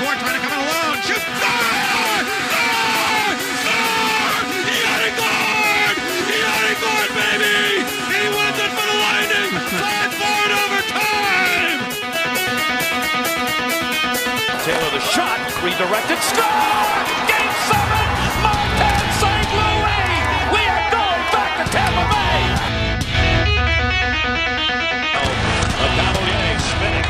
Gord trying to come in alone. Shoot! Score! Yanni Gord, baby! He wins it for the Lightning! 5-4 in overtime! Taylor the shot, redirected, score! Game 7, Montana St. Louis! We are going back to Tampa Bay! Cavalier spinning.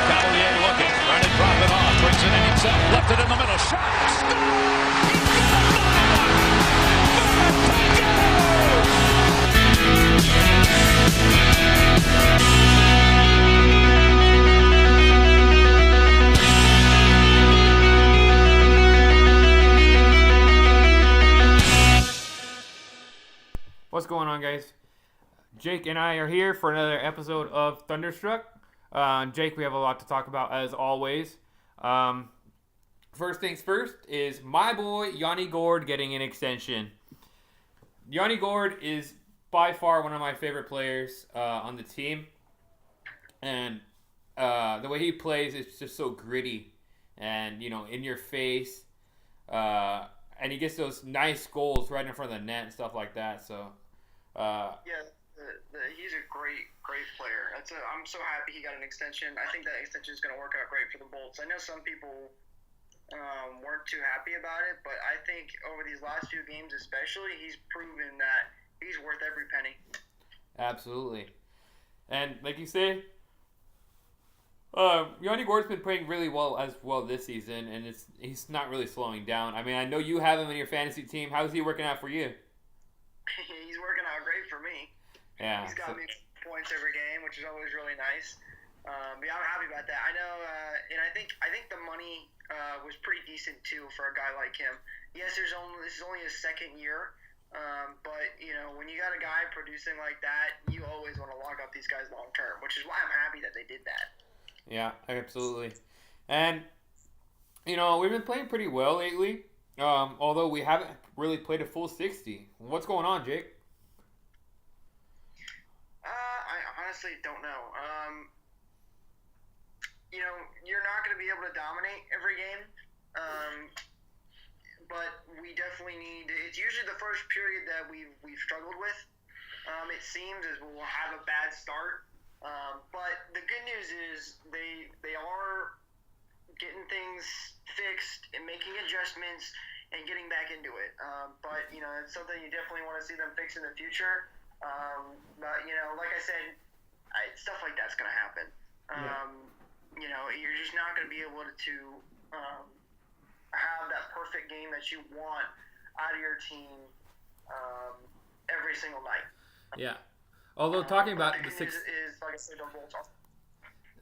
Cavalier looking, trying to drop it off, brings it in himself, left it in the middle, shot, score! What's going on, guys? Jake and I are here for another episode of Thunderstruck. Jake, we have a lot to talk about as always. First things first is my boy Yanni Gord getting an extension. Yanni Gord is by far one of my favorite players on the team. And the way he plays is just so gritty and, in your face. And he gets those nice goals right in front of the net and stuff like that. So, he's a great player. I'm so happy he got an extension. I think that extension is going to work out great for the Bolts. I know some people weren't too happy about it, but I think over these last few games especially, he's proven that he's worth every penny. Absolutely. And like you say, Yanni Gord's been playing really well this season, and he's not really slowing down. I mean, I know you have him in your fantasy team. How's he working out for you? He's working out great for me. Yeah. He's got me points every game, which is always really nice. But yeah, I'm happy about that. I know, and I think the money was pretty decent too for a guy like him. Yes, this is only his second year, but when you got a guy producing like that, you always want to lock up these guys long term, which is why I'm happy that they did that. Yeah, absolutely. And we've been playing pretty well lately, although we haven't really played a full 60. What's going on, Jake? I honestly don't know. You're not going to be able to dominate every game, but we definitely need. It's usually the first period that we've struggled with. It seems as we'll have a bad start, but the good news is they are getting things fixed and making adjustments and getting back into it. But it's something you definitely want to see them fix in the future. But like I said, stuff like that's going to happen. You're just not going to be able to have that perfect game that you want out of your team every single night. Yeah. Although talking about the success is, like I said,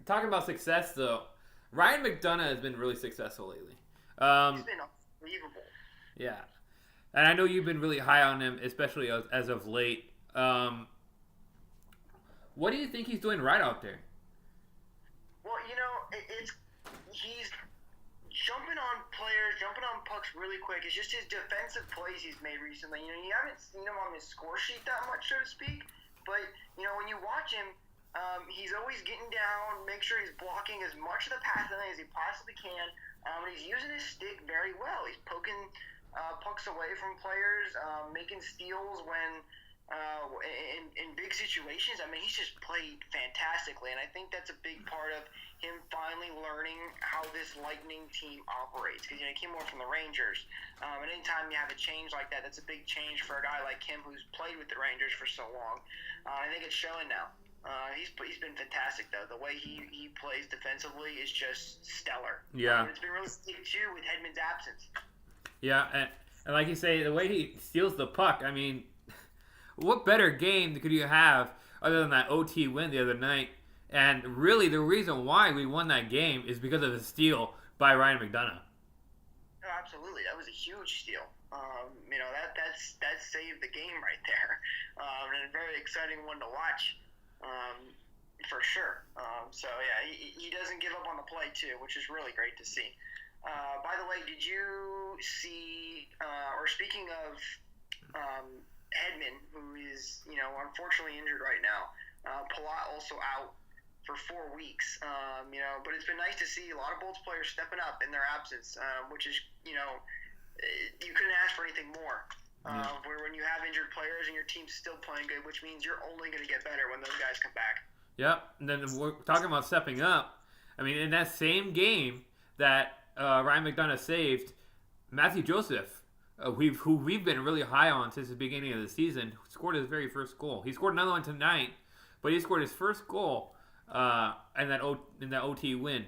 talking about success though, Ryan McDonough has been really successful lately. He's been unbelievable. Yeah, and I know you've been really high on him, especially as of late. What do you think he's doing right out there? Well, he's jumping on players, jumping on pucks really quick. It's just his defensive plays he's made recently. You haven't seen him on his score sheet that much, so to speak. But, when you watch him, he's always getting down, make sure he's blocking as much of the pass as he possibly can. And he's using his stick very well. He's poking pucks away from players, making steals when in big situations. I mean, he's just played fantastically, and I think that's a big part of him finally learning how this Lightning team operates. Because he came over from the Rangers, and anytime you have a change like that, that's a big change for a guy like him who's played with the Rangers for so long. I think it's showing now. He's been fantastic though. The way he plays defensively is just stellar. Yeah, it's been really big too with Hedman's absence. Yeah, and like you say, the way he steals the puck. I mean, what better game could you have other than that OT win the other night? And really, the reason why we won that game is because of the steal by Ryan McDonough. No, absolutely, that was a huge steal. That saved the game right there, and a very exciting one to watch, for sure. So yeah, he doesn't give up on the play too, which is really great to see. By the way, did you see? Or speaking of Hedman, who is unfortunately injured right now, Palat also out for 4 weeks. But it's been nice to see a lot of Bolts players stepping up in their absence, which is, you couldn't ask for anything more. Where when you have injured players and your team's still playing good, which means you're only going to get better when those guys come back. Yep. And then we're talking about stepping up. I mean, in that same game that Ryan McDonough saved, Matthew Joseph, who we've been really high on since the beginning of the season, scored his very first goal. He scored another one tonight, but he scored his first goal in that OT win.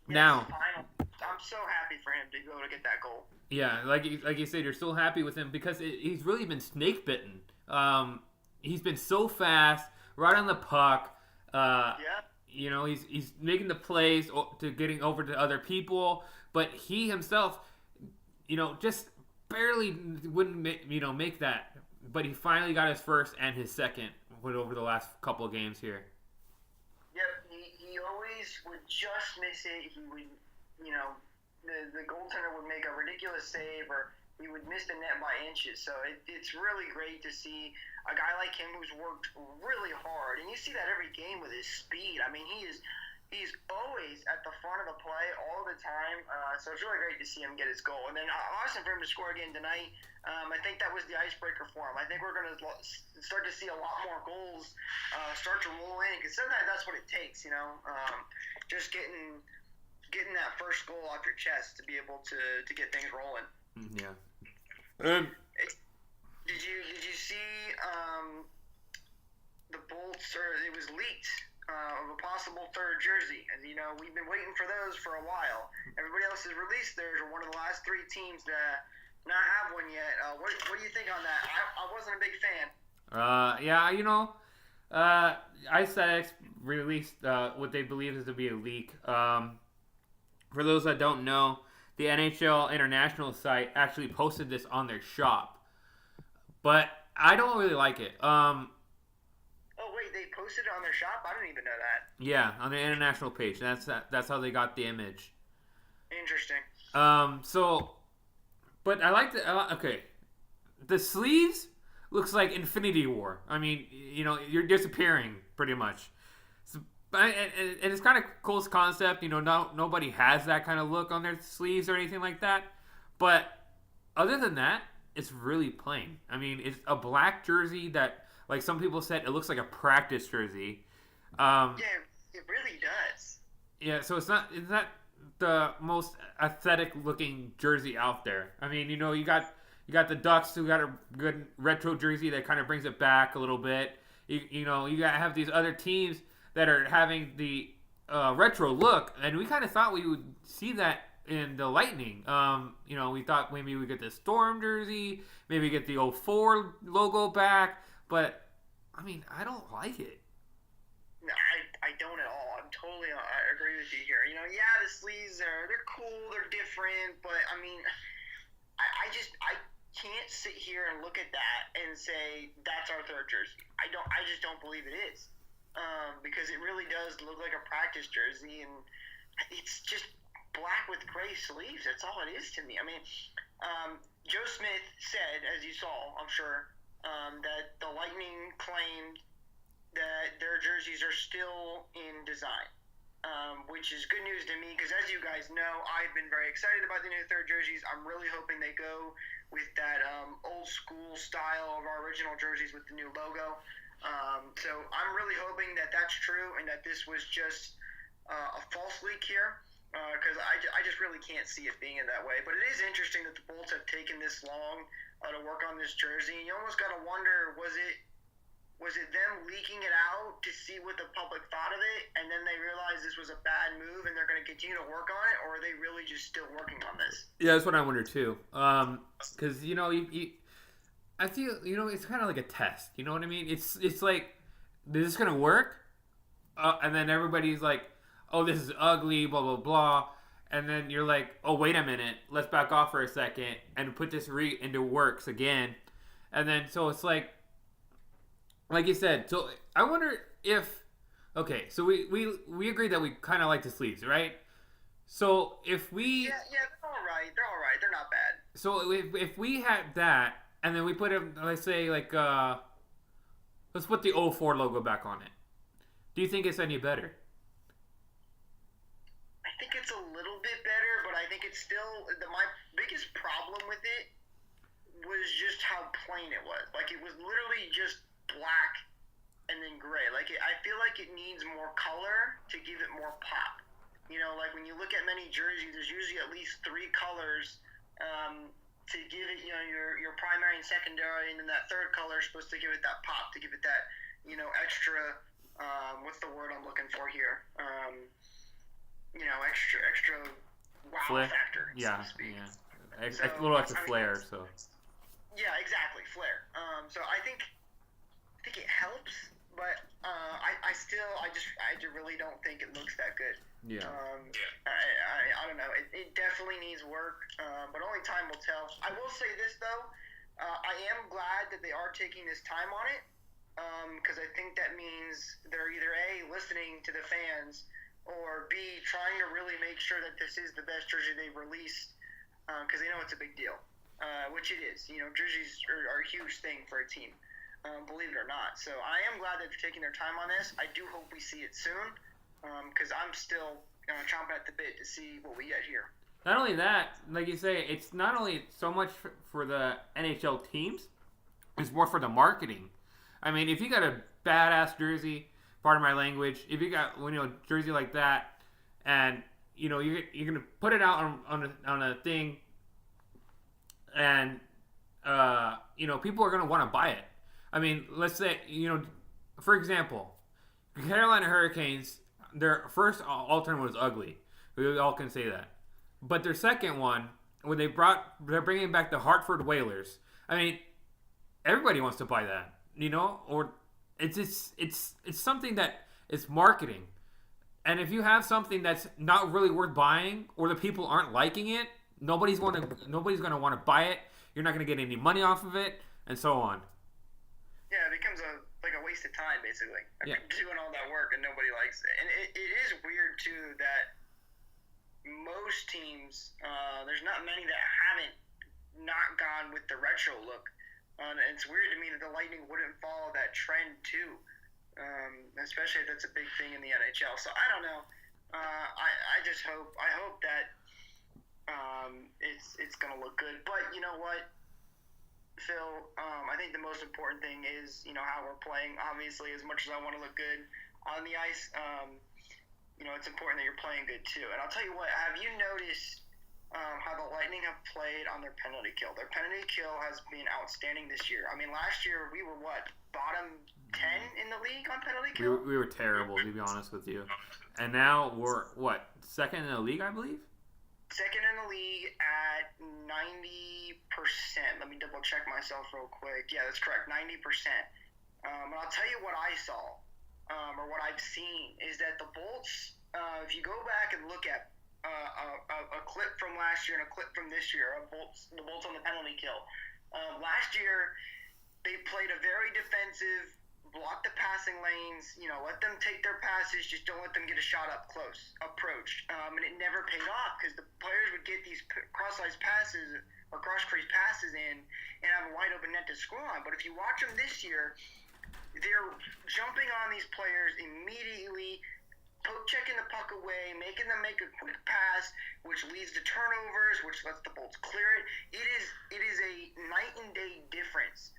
Now, I'm so happy for him to be able to get that goal. Yeah, like you said, you're still happy with him because he's really been snake bitten. He's been so fast, right on the puck. He's making the plays to getting over to other people, but he himself, just barely wouldn't make that. But he finally got his first and his second over the last couple of games here. Yep, he always would just miss it. He would, the goaltender would make a ridiculous save, or he would miss the net by inches. So it's really great to see a guy like him who's worked really hard, and you see that every game with his speed. I mean, he's always at the front of the play all the time. So it's really great to see him get his goal, and then awesome for him to score again tonight. I think that was the icebreaker for him. I think we're going to start to see a lot more goals start to roll in, because sometimes that's what it takes, just getting that first goal off your chest to be able to get things rolling. Yeah. Did you see the Bolts, or it was leaked, of a possible third jersey? And we've been waiting for those for a while. Everybody else has released theirs. We're one of the last 3 teams to not have one yet. What do you think on that? I wasn't a big fan. ISAX released what they believe is to be a leak. For those that don't know, the NHL International site actually posted this on their shop, but I don't really like it. Oh wait, they posted it on their shop? I didn't even know that. Yeah, on the international page. That's how they got the image. Interesting. But I like okay. The sleeves looks like Infinity War. I mean, you're disappearing pretty much. And it's kind of cool concept. Nobody has that kind of look on their sleeves or anything like that. But other than that, it's really plain. I mean, it's a black jersey that, like some people said, it looks like a practice jersey. Yeah, it really does. Yeah, so it's not the most aesthetic looking jersey out there. I mean, you got the Ducks who got a good retro jersey that kind of brings it back a little bit. You have these other teams that are having the retro look, and we kind of thought we would see that in the Lightning. We thought maybe we get the Storm jersey, maybe get the 04 logo back, but I mean, I don't like it. No, I don't at all. I agree with you here. The sleeves they're cool, they're different, but I mean, I can't sit here and look at that and say that's our third jersey. I just don't believe it is. Because it really does look like a practice jersey, and it's just black with gray sleeves. That's all it is to me. I mean, Joe Smith said, as you saw, I'm sure, that the Lightning claimed that their jerseys are still in design, which is good news to me, because as you guys know, I've been very excited about the new third jerseys. I'm really hoping they go with that old school style of our original jerseys with the new logo. So I'm really hoping that that's true, and that this was just a false leak here, because I just really can't see it being in that way. But it is interesting that the Bolts have taken this long to work on this jersey, and you almost got to wonder, was it them leaking it out to see what the public thought of it, and then they realized this was a bad move and they're going to continue to work on it, or are they really just still working on this? Yeah, that's what I wonder too. Because I feel it's kind of like a test. You know what I mean? It's like, is this gonna work? And then everybody's like, oh, this is ugly, blah blah blah. And then you're like, oh, wait a minute, let's back off for a second and put this into works again. And then so it's like you said. So I wonder if, okay, so we agreed that we kind of like the sleeves, right? So if we they're all right. They're not bad. So if we had that, and then we put it, let's say, like, let's put the 04 logo back on it. Do you think it's any better? I think it's a little bit better, but I think it's still my biggest problem with it was just how plain it was. Like, it was literally just black and then gray. Like, I feel like it needs more color to give it more pop. You know, like when you look at many jerseys, there's usually at least 3 colors to give it, you know, your primary and secondary, and then that third color is supposed to give it that pop, to give it that, you know, extra, what's the word I'm looking for here? You know, extra wow factor, so to speak. Yeah. A little extra flair, so. Yeah, exactly, flair. So I think it helps, but I really don't think it looks that good. Yeah. I don't know. It definitely needs work, but only time will tell. I will say this though, I am glad that they are taking this time on it, because I think that means they're either A, listening to the fans, or B, trying to really make sure that this is the best jersey they've released, because they know it's a big deal, which it is. You know, jerseys are a huge thing for a team, believe it or not. So I am glad that they're taking their time on this. I do hope we see it soon, because I'm still chomping at the bit to see what we get here. Not only that, like you say, it's not only so much for the NHL teams, it's more for the marketing. I mean, if you got a badass jersey, pardon my language, if you got, you know, jersey like that, and you know you're gonna put it out on a thing, and you know, people are gonna want to buy it. I mean, let's say, you know, for example, Carolina Hurricanes, their first alternate was ugly. We all can say that. But their second one, when they're bringing back the Hartford Whalers. I mean, everybody wants to buy that, you know, or it's something that is marketing. And if you have something that's not really worth buying, or the people aren't liking it, nobody's going to want to buy it. You're not going to get any money off of it, and so on. Yeah, it becomes a waste of time, basically. Yeah. Doing all that work and nobody likes it. And it is weird, too, that most teams, there's not many that haven't not gone with the retro look. And it's weird to me that the Lightning wouldn't follow that trend, too, especially if that's a big thing in the NHL. So I don't know. I hope that it's going to look good. But you know what, Phil, I think the most important thing is, you know, how we're playing. Obviously, as much as I want to look good on the ice, you know, it's important that you're playing good too. And I'll tell you what, have you noticed how the Lightning have played on their penalty kill? Their penalty kill has been outstanding this year. I mean, last year we were bottom 10 in the league on penalty kill? We were terrible, to be honest with you. And now we're, second in the league, I believe? Second in the league at 90%. Let me double check myself real quick. Yeah, that's correct, 90%. And I'll tell you what I saw, or what I've seen, is that the Bolts, if you go back and look at a clip from last year and a clip from this year, the Bolts on the penalty kill. Last year, they played a very defensive, block the passing lanes, you know, let them take their passes, just don't let them get a shot up close approach. And it never paid off because the players would get these cross-ice passes or cross-crease passes in and have a wide open net to score on. But if you watch them this year, they're jumping on these players immediately, poke-checking the puck away, making them make a quick pass, which leads to turnovers, which lets the Bolts clear it. It is a night and day difference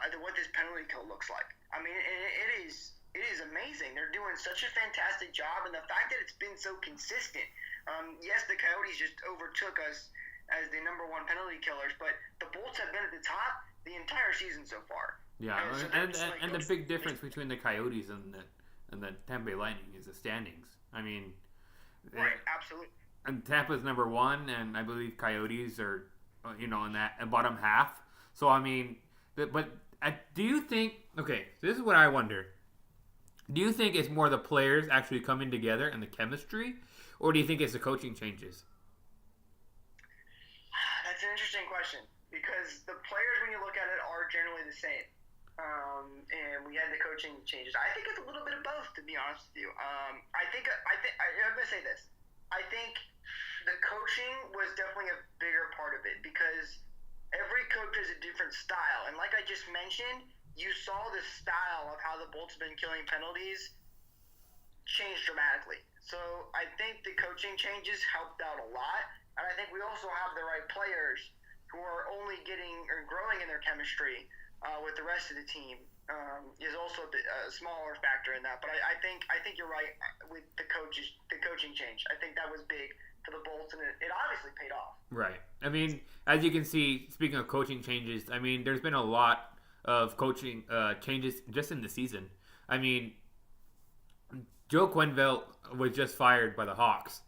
than what this penalty kill looks like. I mean, it is amazing. They're doing such a fantastic job, and the fact that it's been so consistent. Yes, the Coyotes just overtook us as the number one penalty killers, but the Bolts have been at the top the entire season so far. Yeah, and the big difference between the Coyotes and the Tampa Bay Lightning is the standings. I mean, right, absolutely. And Tampa's number one, and I believe Coyotes are, you know, in that bottom half. So I mean, do you think? Okay, this is what I wonder. Do you think it's more the players actually coming together and the chemistry, or do you think it's the coaching changes? That's an interesting question because the players, when you look at it, are generally the same. And we had the coaching changes. I think it's a little bit of both, to be honest with you. I'm going to say this. I think the coaching was definitely a bigger part of it because every coach has a different style. And like I just mentioned, you saw the style of how the Bolts have been killing penalties changed dramatically. So I think the coaching changes helped out a lot, and I think we also have the right players who are only getting or growing in their chemistry with the rest of the team. Is also a smaller factor in that, but I think you're right with the coaching change. I think that was big for the Bolts, and it obviously paid off. Right. I mean, as you can see, speaking of coaching changes, I mean, there's been a lot of coaching changes just in the season. I mean, Joe Quenneville was just fired by the Hawks.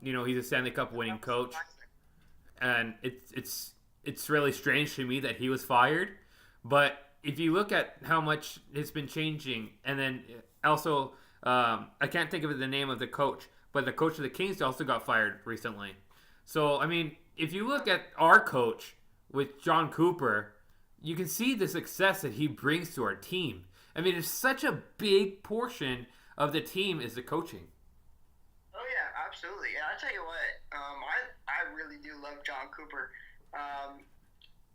He's a Stanley Cup winning coach, and it's really strange to me that he was fired. But if you look at how much it's been changing, and then also, I can't think of the name of the coach, but the coach of the Kings also got fired recently. So, I mean, if you look at our coach with John Cooper, you can see the success that he brings to our team. I mean, it's such a big portion of the team is the coaching. Oh, yeah, absolutely. And I'll tell you what, I really do love John Cooper.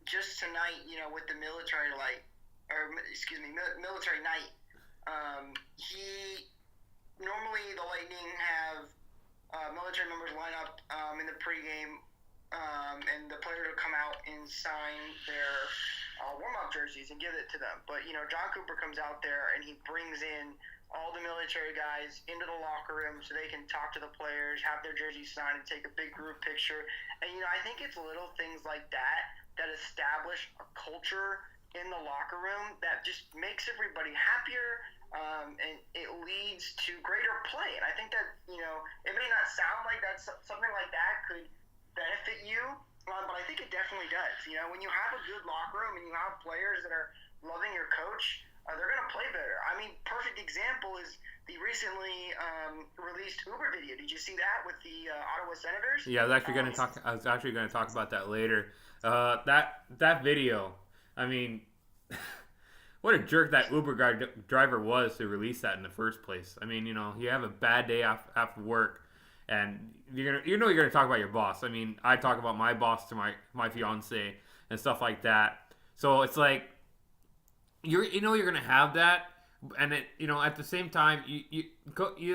Just tonight, with the military night, normally the Lightning have military members line up in the pregame, and the players will come out and sign their warm-up jerseys and give it to them. But, John Cooper comes out there and he brings in all the military guys into the locker room so they can talk to the players, have their jerseys signed, and take a big group picture. And, I think it's little things like that establish a culture in the locker room that just makes everybody happier, and it leads to greater play. And I think that, it may not sound like that, something like that could benefit you, but I think it definitely does. When you have a good locker room and you have players that are loving your coach, they're going to play better. I mean, perfect example is the recently released Uber video. Did you see that with the Ottawa Senators? Yeah, I was actually going to talk about that later. That video, I mean, what a jerk that Uber driver was to release that in the first place. I mean, you have a bad day after work, and you're gonna talk about your boss. I mean, I talk about my boss to my fiance and stuff like that. So it's like you're gonna have that, and at the same time, you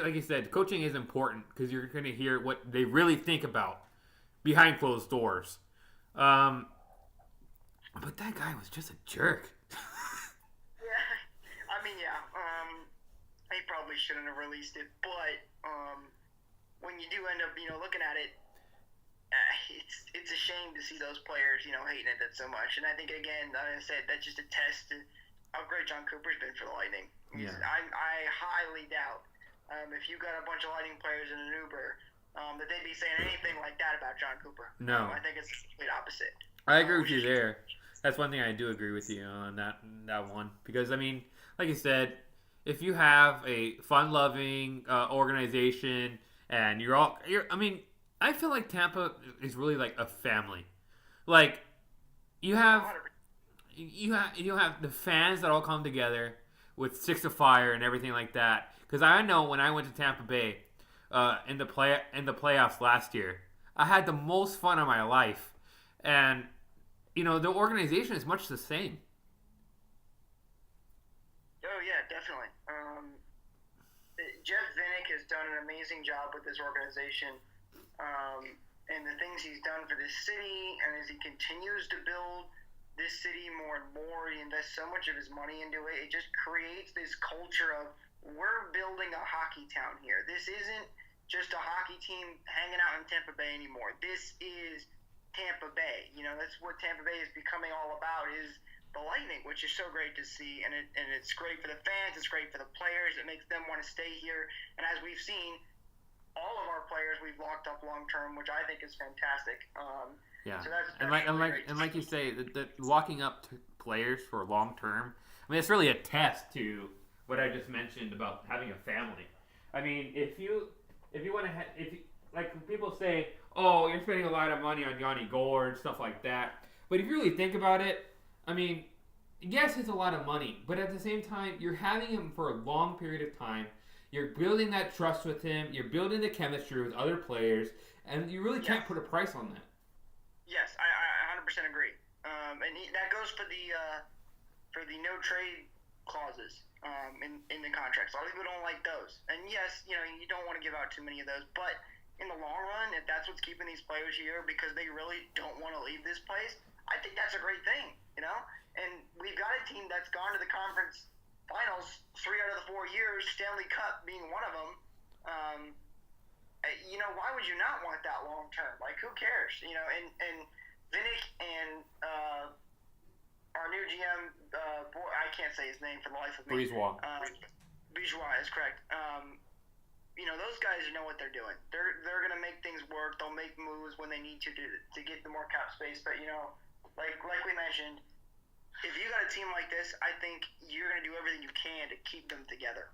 like you said, coaching is important because you're gonna hear what they really think about behind closed doors. But that guy was just a jerk. He probably shouldn't have released it, but when you do end up, looking at it, it's a shame to see those players, hating it so much. And I think, again, like I said, that's just a test to how great John Cooper's been for the Lightning. Yeah. I highly doubt if you got a bunch of Lightning players in an Uber, that they'd be saying anything like that about John Cooper. No. I think it's the complete opposite. I agree with you there. That's one thing I do agree with you on that one. Because, I mean, like you said, if you have a fun-loving organization and I feel like Tampa is really like a family. Like, you have the fans that all come together with Six of Fire and everything like that. Because I know when I went to Tampa Bay in the playoffs last year, I had the most fun of my life, and the organization is much the same. Oh yeah, definitely. Jeff Vinik has done an amazing job with this organization, and the things he's done for this city, and as he continues to build this city more and more, he invests so much of his money into it. It just creates this culture of we're building a hockey town here. This isn't just a hockey team hanging out in Tampa Bay anymore. This is Tampa Bay. That's what Tampa Bay is becoming all about, is the Lightning, which is so great to see, and it's great for the fans, it's great for the players, it makes them want to stay here, and as we've seen, all of our players we've locked up long term, which I think is fantastic. Yeah, so that's like you say, the locking up players for long term. I mean, it's really a test to what I just mentioned about having a family. I mean, if you want to, like people say, oh, you're spending a lot of money on Yanni Gourde and stuff like that, but if you really think about it, I mean, yes, it's a lot of money, but at the same time, you're having him for a long period of time. You're building that trust with him. You're building the chemistry with other players, and you really can't put a price on that. Yes, I 100% agree. And that goes for the no trade clauses in the contracts. A lot of people don't like those. And yes, you don't want to give out too many of those. But in the long run, if that's what's keeping these players here because they really don't want to leave this place, I think that's a great thing, And we've got a team that's gone to the conference finals 3 out of the 4 years, Stanley Cup being one of them. Why would you not want that long term? Like, who cares? And Vinnick and our new GM, I can't say his name for the life of me. Bourgeois is correct. Those guys know what they're doing. They're gonna make things work. They'll make moves when they need to get the more cap space. But like we mentioned, if you got a team like this, I think you're gonna do everything you can to keep them together.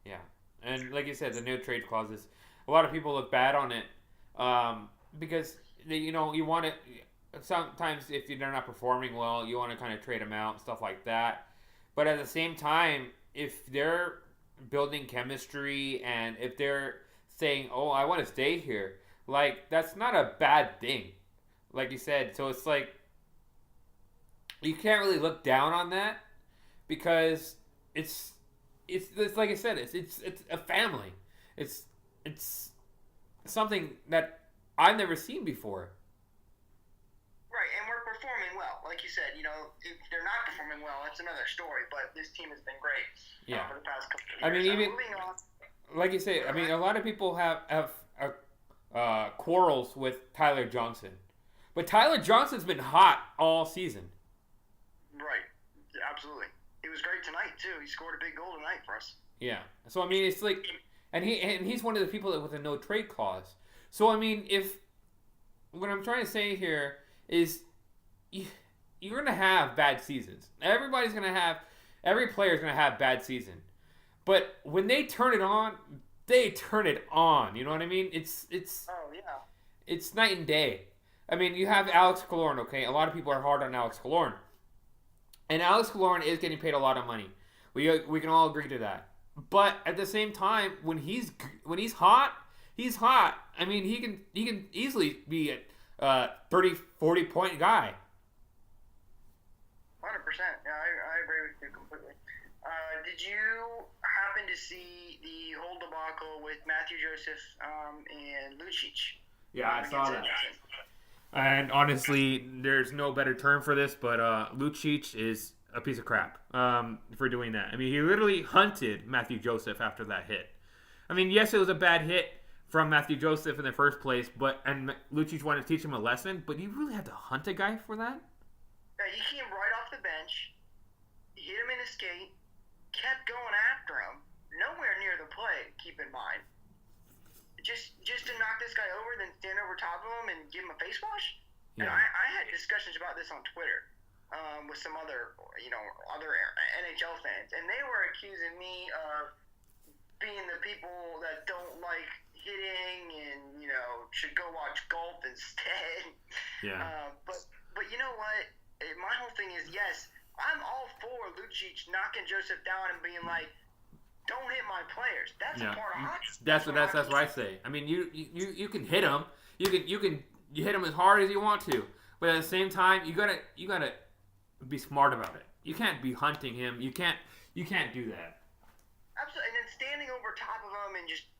Yeah, and like you said, the no trade clauses. A lot of people look bad on it because you want it. Sometimes if they're not performing well, you want to kind of trade them out and stuff like that. But at the same time, if they're building chemistry and if they're saying, "Oh, I want to stay here," like that's not a bad thing. Like you said, so it's like you can't really look down on that because it's like I said, it's a family. It's something that I've never seen before. Right, and we're performing well. Like you said, if they're not performing well, that's another story. But this team has been great for the past couple of years. I mean, even like you say, I mean, a lot of people have quarrels with Tyler Johnson, but Tyler Johnson's been hot all season. Right, absolutely. He was great tonight too. He scored a big goal tonight for us. Yeah. So I mean, it's like, and he's one of the people with a no trade clause. So I mean, what I'm trying to say here is you're going to have bad seasons. Every player's going to have bad season. But when they turn it on, they turn it on. You know what I mean? It's night and day. I mean, you have Alex Killorn, okay? A lot of people are hard on Alex Killorn. And Alex Killorn is getting paid a lot of money. We can all agree to that. But at the same time, when he's hot, he's hot. I mean, he can easily be a 30, 40-point guy. 100%. Yeah, I agree with you completely. Did you happen to see the whole debacle with Matthew Joseph and Lucic? Yeah, I saw that. And honestly, there's no better term for this, but Lucic is a piece of crap for doing that. I mean, he literally hunted Matthew Joseph after that hit. I mean, yes, it was a bad hit from Matthew Joseph in the first place, and Lucic wanted to teach him a lesson, but you really had to hunt a guy for that? Yeah, he came right off the bench, hit him in the skate, kept going after him, nowhere near the play, keep in mind. Just to knock this guy over, then stand over top of him and give him a face wash? Yeah. And I had discussions about this on Twitter with some other NHL fans, and they were accusing me of being the people that don't like hitting and, should go watch golf instead. Yeah. But you know what? My whole thing is, yes, I'm all for Lucic knocking Joseph down and being like, don't hit my players. That's a part of hockey. That's what I say. I mean, you can hit him. You hit him as hard as you want to, but at the same time, you gotta be smart about it. You can't be hunting him. You can't do that. Absolutely. And then standing over top of him and just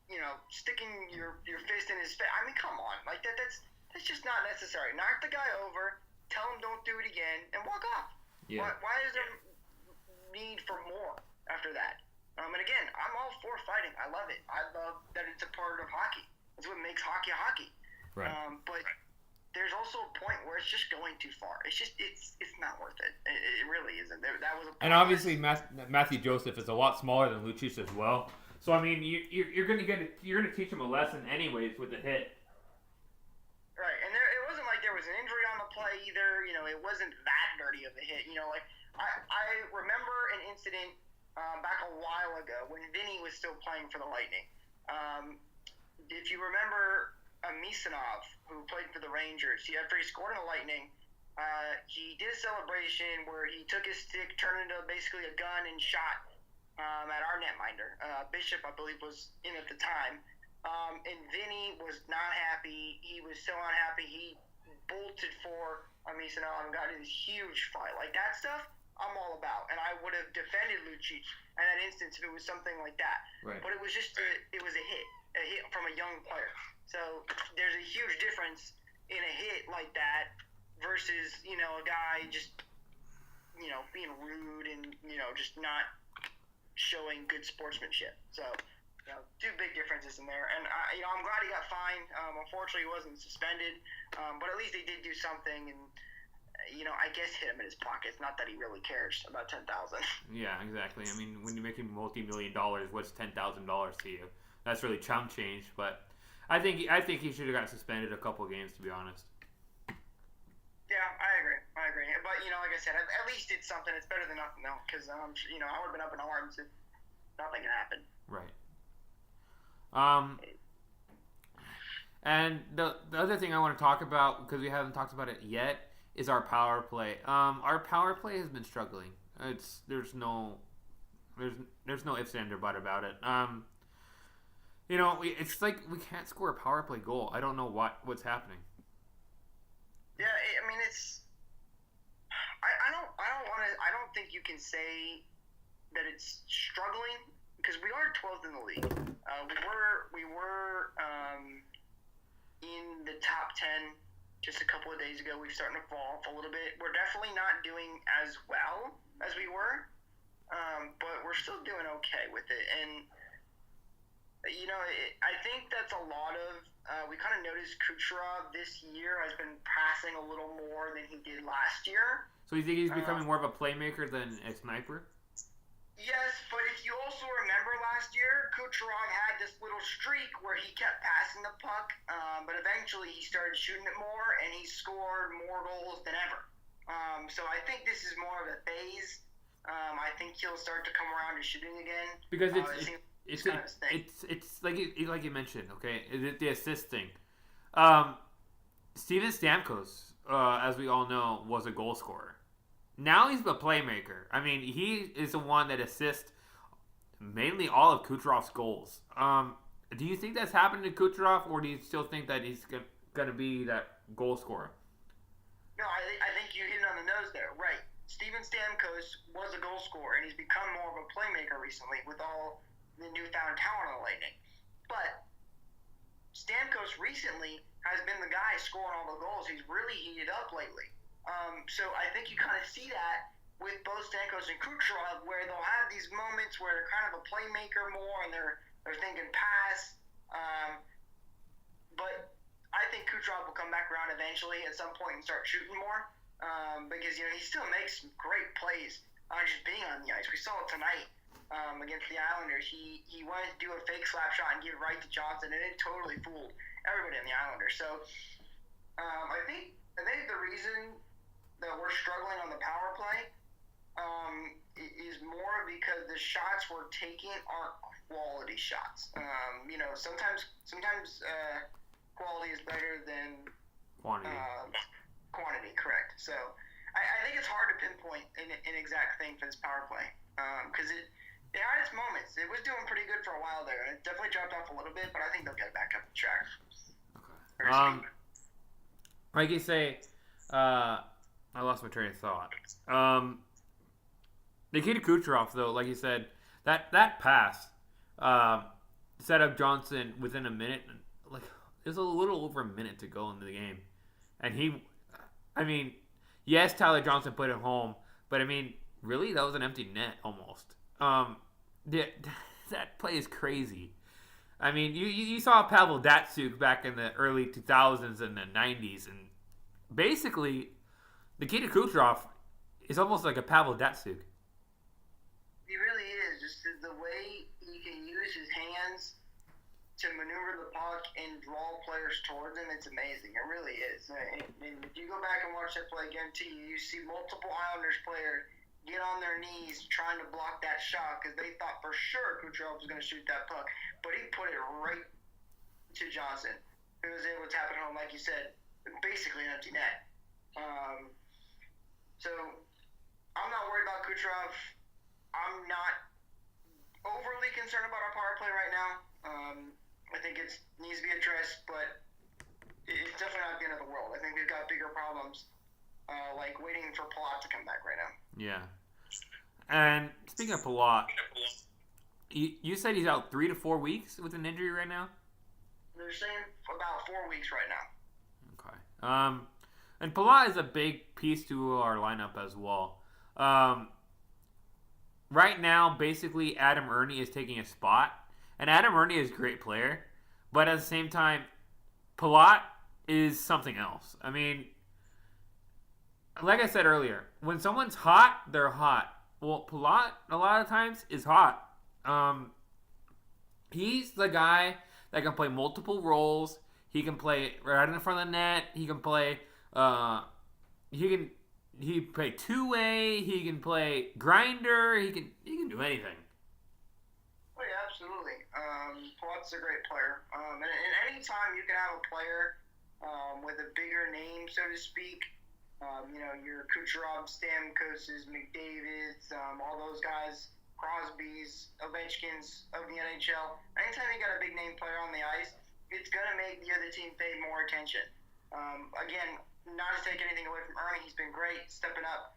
sticking your fist in his face. I mean, come on, like that's just not necessary. Knock the guy over. Tell him don't do it again, and walk off. Yeah. Why is there need for more after that? And again, I'm all for fighting. I love it. I love that it's a part of hockey. It's what makes hockey hockey. Right. But there's also a point where it's just going too far. It's not worth it. It really isn't. That was a point. And obviously, Matthew Joseph is a lot smaller than Lucic as well. So I mean, you're gonna teach him a lesson anyways with the hit. Right, and it wasn't like there was an injury on the play either. It wasn't that dirty of a hit. I remember an incident back a while ago when Vinny was still playing for the Lightning. If you remember Misanov, who played for the Rangers, after he scored in the Lightning, he did a celebration where he took his stick, turned it into basically a gun, and shot at our netminder. Bishop, I believe, was in at the time. And Vinny was not happy. He was so unhappy. He bolted for Misanov and got in this huge fight. Like that stuff, I'm all about. And I would have defended Lucic in that instance if it was something like that. Right. But it was just it was a hit from a young player. So there's a huge difference in a hit like that versus, a guy just, being rude and, just not showing good sportsmanship. So, two big differences in there. And, I'm glad he got fined. Unfortunately, he wasn't suspended. But at least they did do something and, I guess hit him in his pockets. Not that he really cares about $10,000. Yeah, exactly. I mean, when you're making multi-million dollars, what's $10,000 to you? That's really chump change. But I think he should have got suspended a couple games, to be honest. Yeah, I agree. But, like I said, at least it's something. It's better than nothing, though. Because, I would have been up in arms if nothing had happened. Right. And the other thing I want to talk about, because we haven't talked about it yet, is our power play. Our power play has been struggling. There's no ifs, ands, or buts about it. It's like we can't score a power play goal. I don't know what's happening. Yeah, I mean it's. I don't think you can say that it's struggling because we are 12th in the league. We were in the top 10 just a couple of days ago. We're starting to fall off a little bit. We're definitely not doing as well as we were, but we're still doing okay with it. And I think that's a lot of. We kind of noticed Kucherov this year has been passing a little more than he did last year. So you think he's becoming more of a playmaker than a sniper? Yes, but if you also remember last year, Kucherov had this little streak where he kept passing the puck, but eventually he started shooting it more, and he scored more goals than ever. So I think this is more of a phase. I think he'll start to come around to shooting again. Because it's like you mentioned, okay, the assist thing. Steven Stamkos, as we all know, was a goal scorer. Now he's a playmaker. I mean, he is the one that assists mainly all of Kucherov's goals. Do you think that's happened to Kucherov, or do you still think that he's going to be that goal scorer? No, I think you hit it on the nose there. Right. Steven Stamkos was a goal scorer, and he's become more of a playmaker recently with all the newfound talent on the Lightning. But Stamkos recently has been the guy scoring all the goals. He's really heated up lately. So I think you kind of see that with both Stamkos and Kucherov, where they'll have these moments where they're kind of a playmaker more, and they're thinking pass. But I think Kucherov will come back around eventually at some point and start shooting more, because he still makes some great plays on just being on the ice. We saw it tonight against the Islanders. He wanted to do a fake slap shot and give it right to Johnson, and it totally fooled everybody on the Islanders. So I think the reason that we're struggling on the power play is more because the shots we're taking aren't quality shots. Sometimes quality is better than quantity, correct. So I think it's hard to pinpoint an exact thing for this power play because it had its moments. It was doing pretty good for a while there, and it definitely dropped off a little bit, but I think they'll get it back up the track. Okay. Like you say, I lost my train of thought. Nikita Kucherov, though, like you said, that pass set up Johnson within a minute. Like, there's a little over a minute to go into the game. And yes, Tyler Johnson put it home, but really, that was an empty net almost. That play is crazy. You saw Pavel Datsyuk back in the early 2000s and the 90s, and basically, Nikita Kucherov is almost like a Pavel Datsyuk. He really is. Just the way he can use his hands to maneuver the puck and draw players towards him, it's amazing. It really is. And if you go back and watch that play again, too, you see multiple Islanders players get on their knees trying to block that shot because they thought for sure Kucherov was going to shoot that puck. But he put it right to Johnson, who was able to tap it home, like you said, basically an empty net. So I'm not worried about Kucherov. I'm not overly concerned about our power play right now. I think it needs to be addressed, but it's definitely not the end of the world. I think we've got bigger problems, like waiting for Palat to come back right now. Yeah. And speaking of Palat, you said he's out 3 to 4 weeks with an injury right now? They're saying about 4 weeks right now. Okay. And Palat is a big piece to our lineup as well. Right now, basically, Adam Ernie is taking a spot. And Adam Ernie is a great player. But at the same time, Palat is something else. I mean, like I said earlier, when someone's hot, they're hot. Well, Palat, a lot of times, is hot. He's the guy that can play multiple roles. He can play right in front of the net. He can play, he can play two-way. He can play grinder. He can do anything. Oh, yeah, absolutely. Palat's a great player. And any time you can have a player with a bigger name, so to speak, your Kucherov, Stamkoses, McDavids, all those guys, Crosby's, Ovechkin's of the NHL. Anytime you got a big name player on the ice, it's going to make the other team pay more attention. Again, not to take anything away from Ernie, he's been great stepping up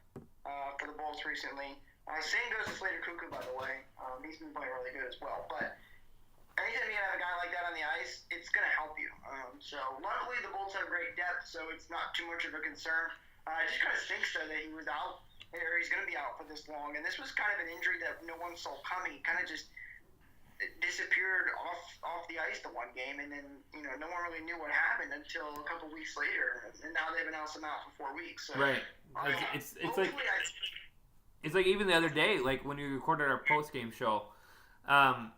for the Bulls recently. Same goes to Slater Cuckoo, by the way. He's been playing really good as well. But anytime you have a guy like that on the ice, it's going to help you. So luckily the Bulls have great depth, so it's not too much of a concern. It just kind of stinks, though, that he was out, or he's going to be out for this long. And this was kind of an injury that no one saw coming. He kind of just disappeared off the ice the one game, and then no one really knew what happened until a couple weeks later. And now they've announced him out for 4 weeks. So, right. It's like even the other day, like when we recorded our post game show, I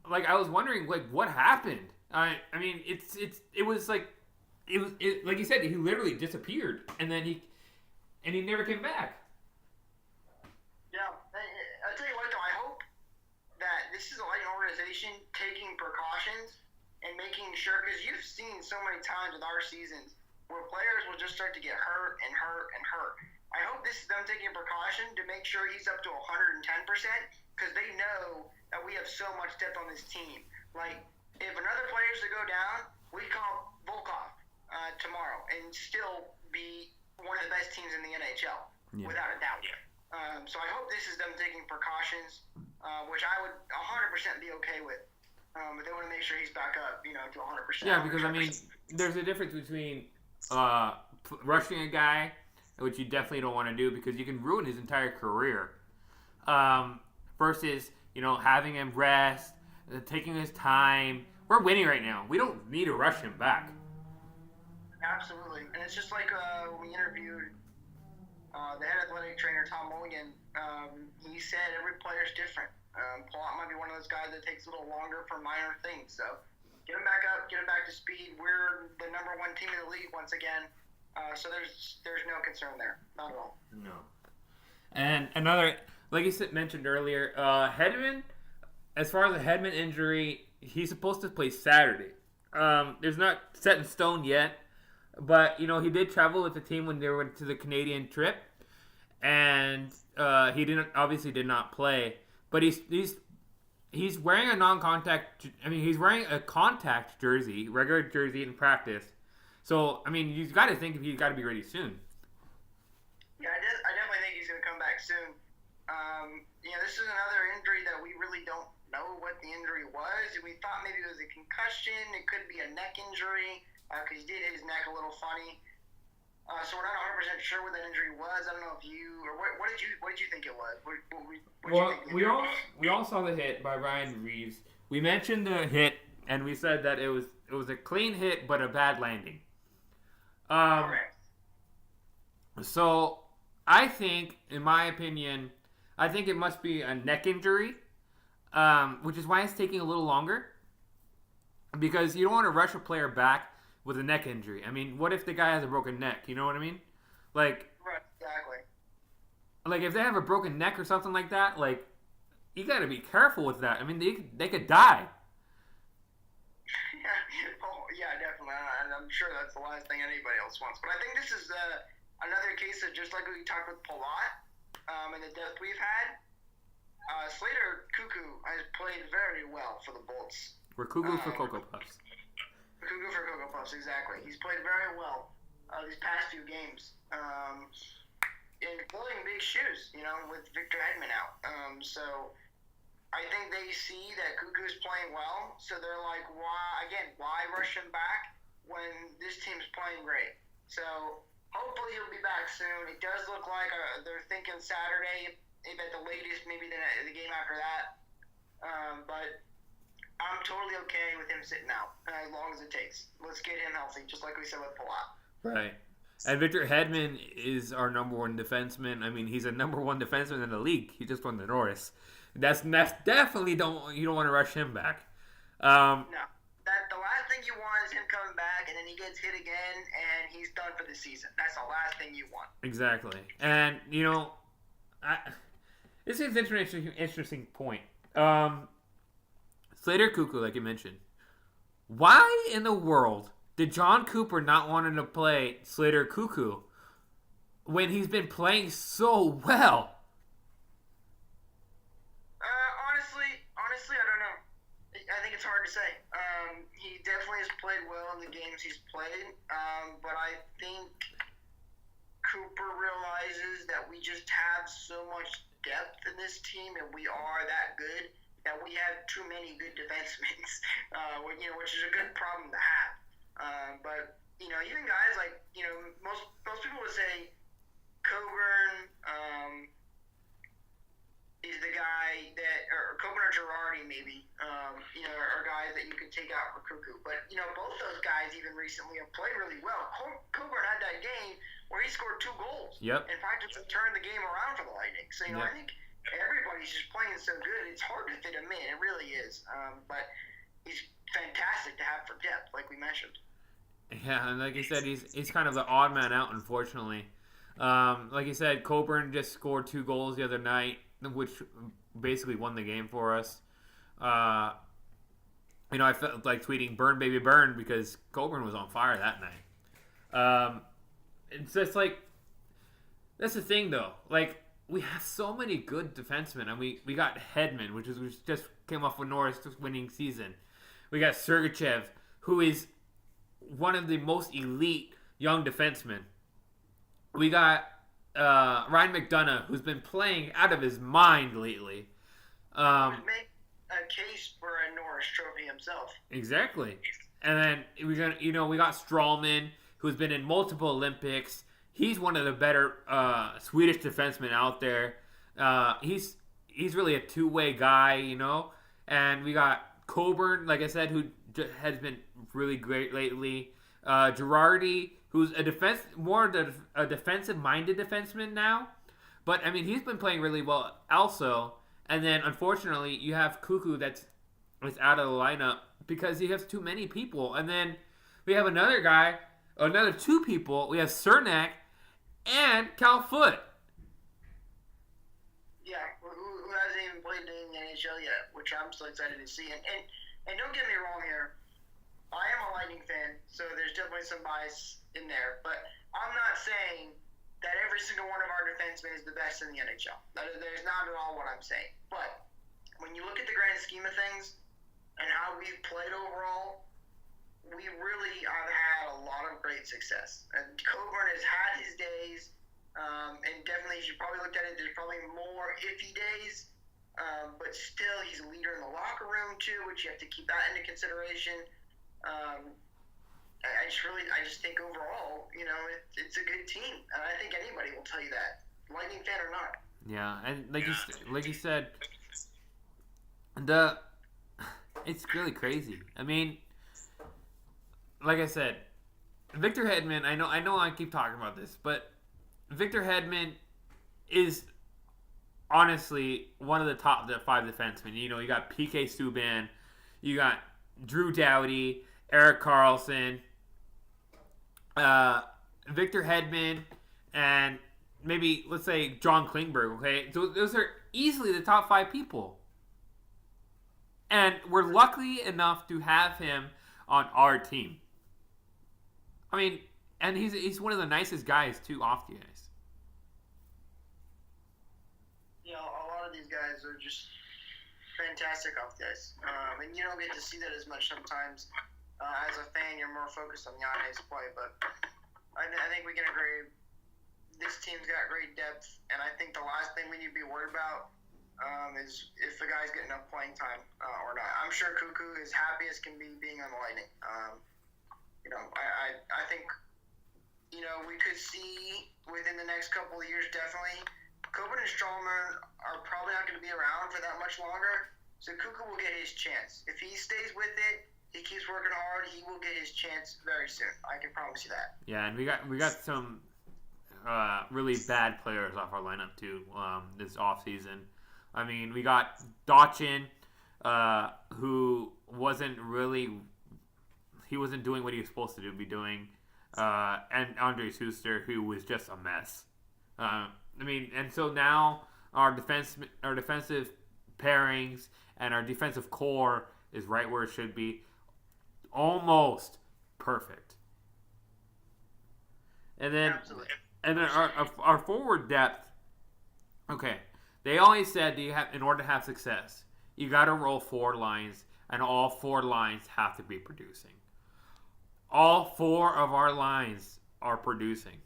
was wondering like what happened. I mean it was like you said, he literally disappeared, and then he never came back. Yeah, I'll tell you what though, I hope that this is a Lightning organization taking precautions and making sure, because you've seen so many times with our seasons where players will just start to get hurt and hurt and hurt. I hope this is them taking a precaution to make sure he's up to 110%, because they know that we have so much depth on this team. Like, if another player is to go down, we call Volkov tomorrow and still be one of the best teams in the NHL, without a doubt. So I hope this is them taking precautions, which I would 100% be okay with. But they want to make sure he's back up, to 100%. Yeah, because, I mean, there's a difference between rushing a guy, which you definitely don't want to do because you can ruin his entire career, versus, having him rest, taking his time. We're winning right now. We don't need to rush him back. Absolutely. And it's just like when we interviewed the head athletic trainer, Tom Mulligan. He said every player's different. Palat might be one of those guys that takes a little longer for minor things. So get him back up, get him back to speed. We're the number one team in the league once again. So there's no concern there. Not at all. No. And another, like you mentioned earlier, Hedman, as far as the Hedman injury, he's supposed to play Saturday. There's not set in stone yet. But, he did travel with the team when they went to the Canadian trip. And he did not play. But he's wearing a non-contact, he's wearing a contact jersey, regular jersey in practice. So, you've got to think he's got to be ready soon. Yeah, I definitely think he's going to come back soon. This is another injury that we really don't know what the injury was. We thought maybe it was a concussion. It could be a neck injury. Because he did hit his neck a little funny, so we're not 100% sure what that injury was. I don't know if you or what did you think it was? We all saw the hit by Ryan Reeves. We mentioned the hit, and we said that it was a clean hit but a bad landing. Correct. So I think, in my opinion, it must be a neck injury, which is why it's taking a little longer. Because you don't want to rush a player back with a neck injury. What if the guy has a broken neck? You know what I mean? Like, right, exactly. Like, if they have a broken neck or something like that, like, you got to be careful with that. They could die. Yeah, definitely. I'm sure that's the last thing anybody else wants. But I think this is another case of just like we talked with Palat and the depth we've had. Slater Cuckoo has played very well for the Bolts. We're cuckoo for Cocoa Puffs. Cuckoo for Cocoa Puffs, exactly. He's played very well these past few games. in filling big shoes, with Victor Hedman out. So I think they see that Cuckoo's playing well, so they're like, why rush him back when this team's playing great? So hopefully he'll be back soon. It does look like they're thinking Saturday, if at the latest, maybe the game after that. But I'm totally okay with him sitting out as long as it takes. Let's get him healthy, just like we said with Palat. Right. And Victor Hedman is our number one defenseman. I mean, he's a number one defenseman in the league. He just won the Norris. That's definitely you don't want to rush him back. No. The last thing you want is him coming back and then he gets hit again and he's done for the season. That's the last thing you want. Exactly. And this is an interesting point. Slater Cuckoo, like you mentioned. Why in the world did John Cooper not want to play Slater Cuckoo when he's been playing so well? Honestly, I don't know. I think it's hard to say. He definitely has played well in the games he's played, but I think Cooper realizes that we just have so much depth in this team and we are that good that we have too many good defensemen, which is a good problem to have. But even guys like most people would say Coburn is the guy that, or Coburn or Girardi maybe, are guys that you could take out for Cuckoo. But both those guys even recently have played really well. Coburn had that game where he scored 2 goals. Yep. And practically turned the game around for the Lightning. So I think everybody's just playing so good. It's hard to fit him in. It really is. But he's fantastic to have for depth, like we mentioned. Yeah, and like you said, he's kind of the odd man out, unfortunately. Like you said, Coburn just scored 2 goals the other night, which basically won the game for us. I felt like tweeting "Burn, baby, burn" because Coburn was on fire that night. It's just like, that's the thing though. Like, we have so many good defensemen, and we got Hedman, which just came off a Norris winning season. We got Sergachev, who is one of the most elite young defensemen. We got Ryan McDonough, who's been playing out of his mind lately. Make a case for a Norris Trophy himself. Exactly. And then we got Strawman, who's been in multiple Olympics. He's one of the better Swedish defensemen out there. He's really a two-way guy, And we got Coburn, like I said, who has been really great lately. Girardi, who's a defensive-minded defenseman now. But, I mean, he's been playing really well also. And then, unfortunately, you have Cuckoo that's out of the lineup because he has too many people. And then we have another 2 people. We have Cernak and Cal Foote. Yeah, who hasn't even played in the NHL yet, which I'm so excited to see. And don't get me wrong here. I am a Lightning fan, so there's definitely some bias in there. But I'm not saying that every single one of our defensemen is the best in the NHL. That is not at all what I'm saying. But when you look at the grand scheme of things and how we've played overall, we really have had a lot of great success. And Coburn has had his days, and definitely, as you probably looked at it, there's probably more iffy days. But still, he's a leader in the locker room too, which you have to keep that into consideration. I just think overall, it's a good team, and I think anybody will tell you that, Lightning fan or not. Yeah, and like you said, it's really crazy. I mean, like I said, Victor Hedman. I know I keep talking about this, but Victor Hedman is honestly one of the top 5 defensemen. You got PK Subban, you got Drew Doughty, Erik Karlsson, Victor Hedman, and maybe, let's say, John Klingberg, okay? So those are easily the top 5 people. And we're lucky enough to have him on our team. I mean, and he's one of the nicest guys, too, off the ice. A lot of these guys are just fantastic off the ice. And you don't get to see that as much sometimes. As a fan, you're more focused on the on-ice play, but I think we can agree this team's got great depth, and I think the last thing we need to be worried about is if the guy's getting enough playing time or not. I'm sure Cuckoo is happy as can be being on the Lightning. I think, we could see within the next couple of years, definitely, Coben and Strawman are probably not going to be around for that much longer, so Cuckoo will get his chance. If he stays with it, he keeps working hard, he will get his chance very soon. I can promise you that. Yeah, and we got some really bad players off our lineup too this offseason. I mean, we got Dotchin, who wasn't doing what he was supposed to be doing, and Andre Schuster, who was just a mess. And so now our defensive pairings and our defensive core is right where it should be, almost perfect. And then Absolutely. And then our forward depth. Okay, they always said in order to have success, you got to roll 4 lines, and all 4 lines have to be producing. All 4 of our lines are producing,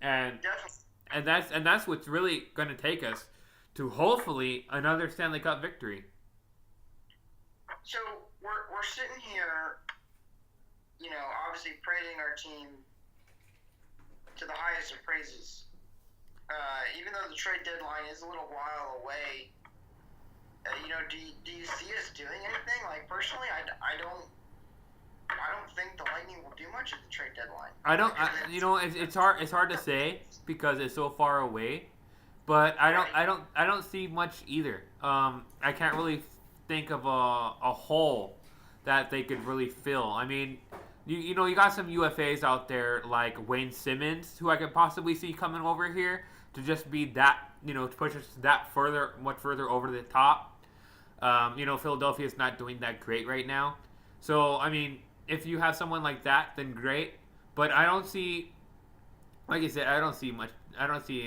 and that's what's really going to take us to hopefully another Stanley Cup victory. So we're sitting here, obviously praising our team to the highest of praises. Even though the trade deadline is a little while away, do you see us doing anything? Like, personally, I don't think the Lightning will do much at the trade deadline. It's hard to say because it's so far away, but I don't see much either. I can't really think of a hole that they could really fill. I mean, you got some UFAs out there like Wayne Simmons, who I could possibly see coming over here to just be that, to push us much further over the top. Philadelphia's not doing that great right now. So, I mean, if you have someone like that, then great. But I don't see, like I said, I don't see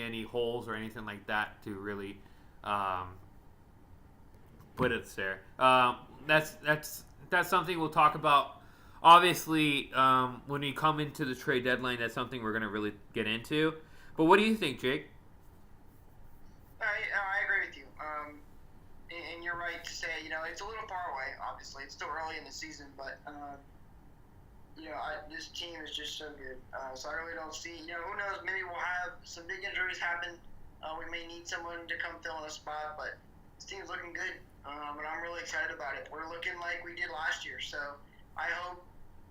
any holes or anything like that to really put it there. That's something we'll talk about. Obviously, when we come into the trade deadline, that's something we're going to really get into. But what do you think, Jake? I agree with you. And you're right to say, it's a little far away, obviously. It's still early in the season, but, this team is just so good. So I really don't see, who knows, maybe we'll have some big injuries happen. We may need someone to come fill in a spot, but this team's looking good. And I'm really excited about it. We're looking like we did last year. So I hope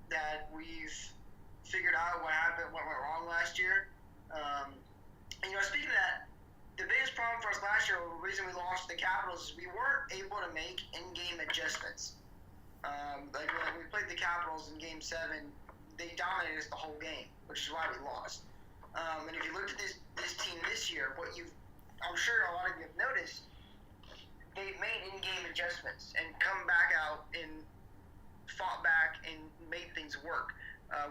that we've figured out what went wrong last year. Speaking of that, the biggest problem for us last year, the reason we lost the Capitals, is we weren't able to make in-game adjustments. Like when we played the Capitals in Game 7, they dominated us the whole game, which is why we lost. And if you looked at this team this year, I'm sure a lot of you have noticed, they've made in-game adjustments and come back out and fought back and made things work,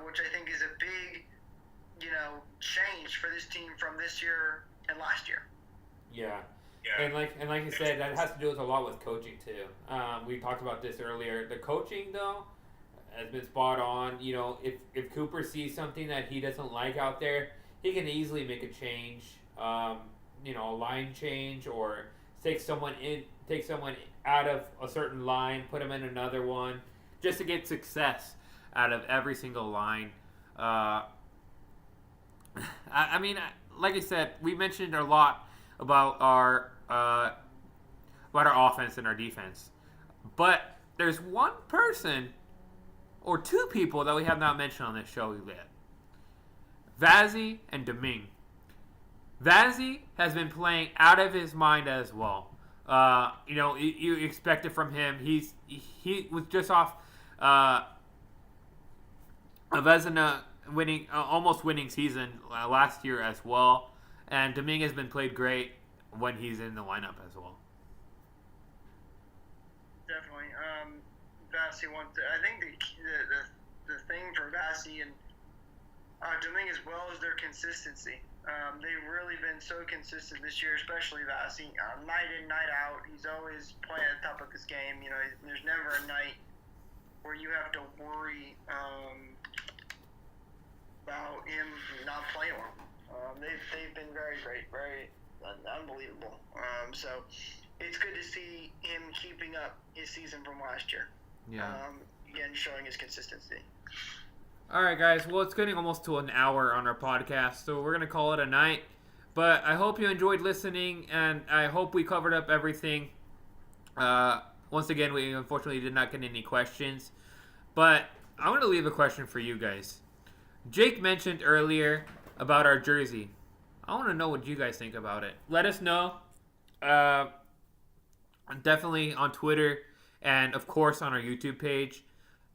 which I think is a big, change for this team from this year and last year. Yeah. And like you said, that has to do with a lot with coaching too. We talked about this earlier. The coaching though has been spot on. If Cooper sees something that he doesn't like out there, he can easily make a change. A line change, or take someone out of a certain line, put him in another one, just to get success out of every single line. I mean, like I said, we mentioned a lot about our offense and our defense, but there's one person or two people that we have not mentioned on this show yet: Vazzy and Domingue. Vazzy has been playing out of his mind as well. You expect it from him. He was just off a Vezina almost winning season last year as well, and Domingue has been played great when he's in the lineup as well. Definitely. Vazzy I think the thing for Vazzy and Domingue as well is their consistency. They've really been so consistent this year, especially Vazzy. Night in, night out, he's always playing at the top of his game. There's never a night where you have to worry about him not playing well. They've been very great, very unbelievable. So it's good to see him keeping up his season from last year. Yeah. Again, showing his consistency. All right, guys. Well, it's getting almost to an hour on our podcast, so we're going to call it a night. But I hope you enjoyed listening, and I hope we covered up everything. Once again, we unfortunately did not get any questions. But I want to leave a question for you guys. Jake mentioned earlier about our jersey. I want to know what you guys think about it. Let us know. Definitely on Twitter and, of course, on our YouTube page.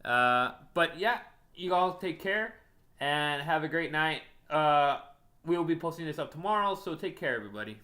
But, yeah, you all take care and have a great night. We will be posting this up tomorrow, so take care, everybody.